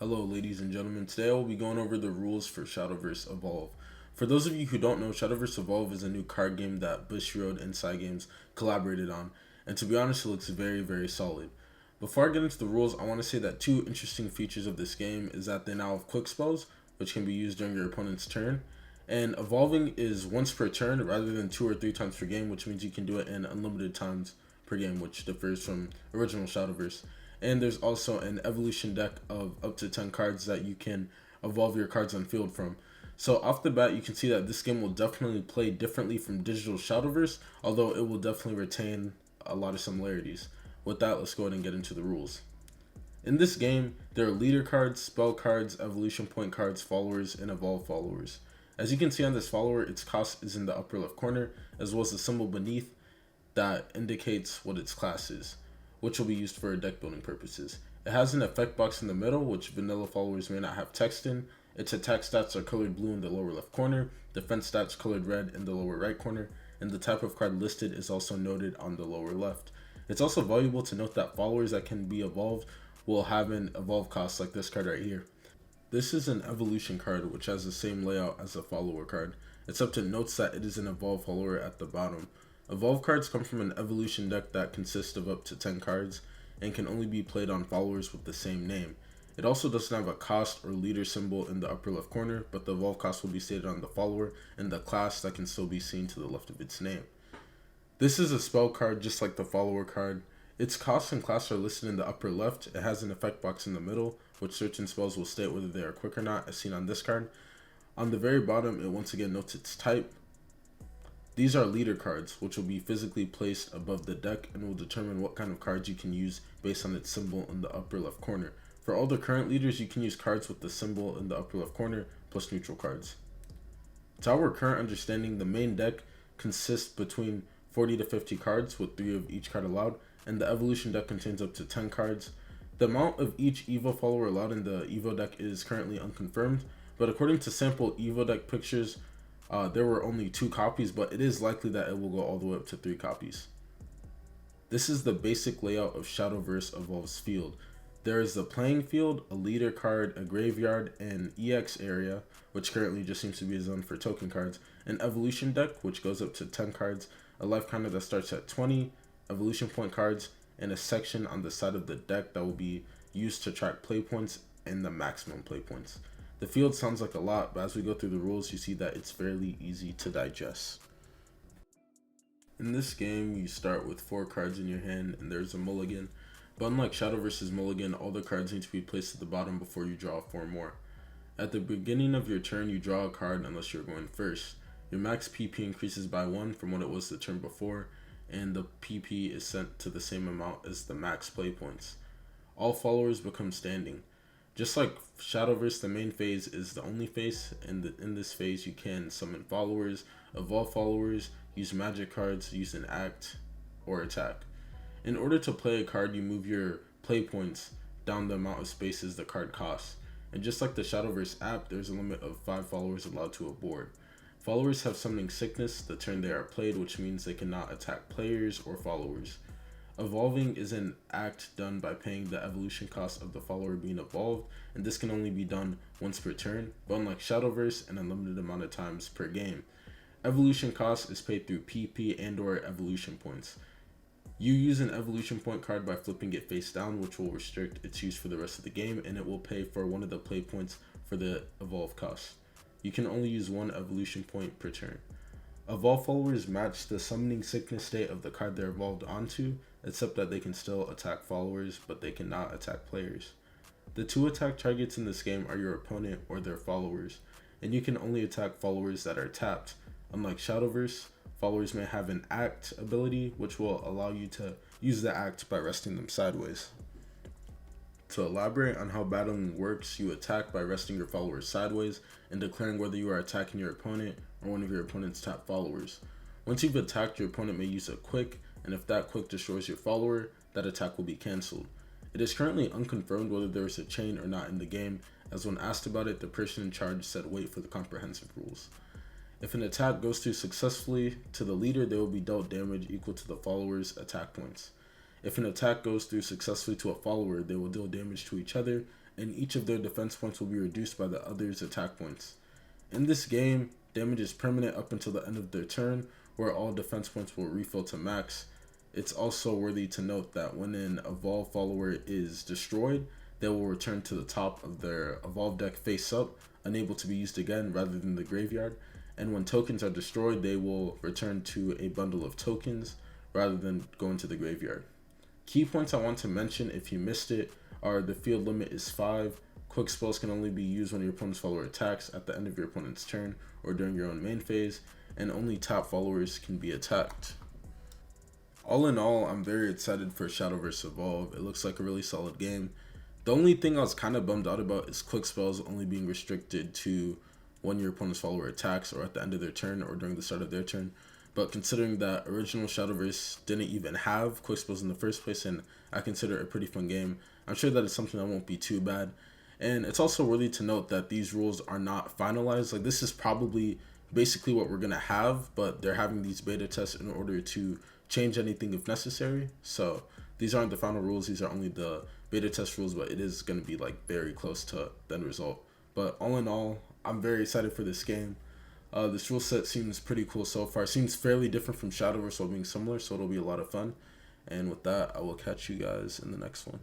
Hello, ladies and gentlemen. Today I will be going over the rules for Shadowverse Evolve. For those of you who don't know, Shadowverse Evolve is a new card game that Bushiroad and Cygames collaborated on, and to be honest, it looks very, very solid. Before I get into the rules, I want to say that two interesting features of this game is that they now have quick spells, which can be used during your opponent's turn, and evolving is once per turn rather than 2 or 3 times per game, which means you can do it in unlimited times per game, which differs from original Shadowverse. And there's also an evolution deck of up to 10 cards that you can evolve your cards on field from. So off the bat, you can see that this game will definitely play differently from digital Shadowverse, although it will definitely retain a lot of similarities. With that, let's go ahead and get into the rules. In this game, there are leader cards, spell cards, evolution point cards, followers, and evolve followers. As you can see on this follower, its cost is in the upper left corner, as well as the symbol beneath that indicates what its class is, which will be used for deck building purposes. It has an effect box in the middle, which vanilla followers may not have text in. Its attack stats are colored blue in the lower left corner, defense stats colored red in the lower right corner, and the type of card listed is also noted on the lower left. It's also valuable to note that followers that can be evolved will have an evolve cost like this card right here. This is an evolution card which has the same layout as a follower card, except it notes that it is an evolve follower at the bottom. Evolve cards come from an evolution deck that consists of up to 10 cards and can only be played on followers with the same name. It also doesn't have a cost or leader symbol in the upper left corner, but the evolve cost will be stated on the follower and the class that can still be seen to the left of its name. This is a spell card just like the follower card. Its cost and class are listed in the upper left. It has an effect box in the middle, which certain spells will state whether they are quick or not, as seen on this card. On the very bottom, it once again notes its type. These are leader cards, which will be physically placed above the deck and will determine what kind of cards you can use based on its symbol in the upper left corner. For all the current leaders, you can use cards with the symbol in the upper left corner, plus neutral cards. To our current understanding, the main deck consists between 40 to 50 cards, with 3 of each card allowed, and the evolution deck contains up to 10 cards. The amount of each Evo follower allowed in the Evo deck is currently unconfirmed, but according to sample Evo deck pictures, there were only 2 copies, but it is likely that it will go all the way up to 3 copies. This is the basic layout of Shadowverse Evolve's field. There is the playing field, a leader card, a graveyard, an EX area, which currently just seems to be a zone for token cards, an evolution deck, which goes up to 10 cards, a life counter that starts at 20, evolution point cards, and a section on the side of the deck that will be used to track play points and the maximum play points. The field sounds like a lot, but as we go through the rules, you see that it's fairly easy to digest. In this game, you start with 4 cards in your hand, and there's a mulligan. But unlike Shadowverse's mulligan, all the cards need to be placed at the bottom before you draw 4 more. At the beginning of your turn, you draw a card unless you're going first. Your max PP increases by 1 from what it was the turn before, and the PP is sent to the same amount as the max play points. All followers become standing. Just like Shadowverse, the main phase is the only phase, and in this phase you can summon followers, evolve followers, use magic cards, use an act, or attack. In order to play a card, you move your play points down the amount of spaces the card costs. And just like the Shadowverse app, there's a limit of 5 followers allowed to a board. Followers have summoning sickness the turn they are played, which means they cannot attack players or followers. Evolving is an act done by paying the evolution cost of the follower being evolved, and this can only be done once per turn, but unlike Shadowverse, an unlimited amount of times per game. Evolution cost is paid through PP and or evolution points. You use an evolution point card by flipping it face down, which will restrict its use for the rest of the game, and it will pay for one of the play points for the evolve cost. You can only use 1 evolution point per turn. Evolve followers match the summoning sickness state of the card they're evolved onto, except that they can still attack followers, but they cannot attack players. The 2 attack targets in this game are your opponent or their followers, and you can only attack followers that are tapped. Unlike Shadowverse, followers may have an act ability, which will allow you to use the act by resting them sideways. To elaborate on how battling works, you attack by resting your followers sideways and declaring whether you are attacking your opponent or one of your opponent's top followers. Once you've attacked, your opponent may use a quick, and if that quick destroys your follower, that attack will be cancelled. It is currently unconfirmed whether there is a chain or not in the game, as when asked about it, the person in charge said wait for the comprehensive rules. If an attack goes through successfully to the leader, they will be dealt damage equal to the follower's attack points. If an attack goes through successfully to a follower, they will deal damage to each other, and each of their defense points will be reduced by the other's attack points. In this game, damage is permanent up until the end of their turn, where all defense points will refill to max. It's also worthy to note that when an Evolve follower is destroyed, they will return to the top of their Evolve deck face up, unable to be used again rather than the graveyard. And when tokens are destroyed, they will return to a bundle of tokens rather than going to the graveyard. Key points I want to mention if you missed it are the field limit is 5, quick spells can only be used when your opponent's follower attacks at the end of your opponent's turn or during your own main phase, and only top followers can be attacked. All in all, I'm very excited for Shadowverse Evolve. It looks like a really solid game. The only thing I was kind of bummed out about is quick spells only being restricted to when your opponent's follower attacks or at the end of their turn or during the start of their turn. But considering that original Shadowverse didn't even have quick spells in the first place, and I consider it a pretty fun game, I'm sure that it's something that won't be too bad. And it's also worthy to note that these rules are not finalized. Like, this is probably basically what we're going to have, but they're having these beta tests in order to change anything if necessary. So these aren't the final rules, these are only the beta test rules, but it is going to be like very close to the end result. But all in all, I'm very excited for this game. This rule set seems pretty cool so far. It seems fairly different from Shadowverse while being similar, so it'll be a lot of fun. And with that, I will catch you guys in the next one.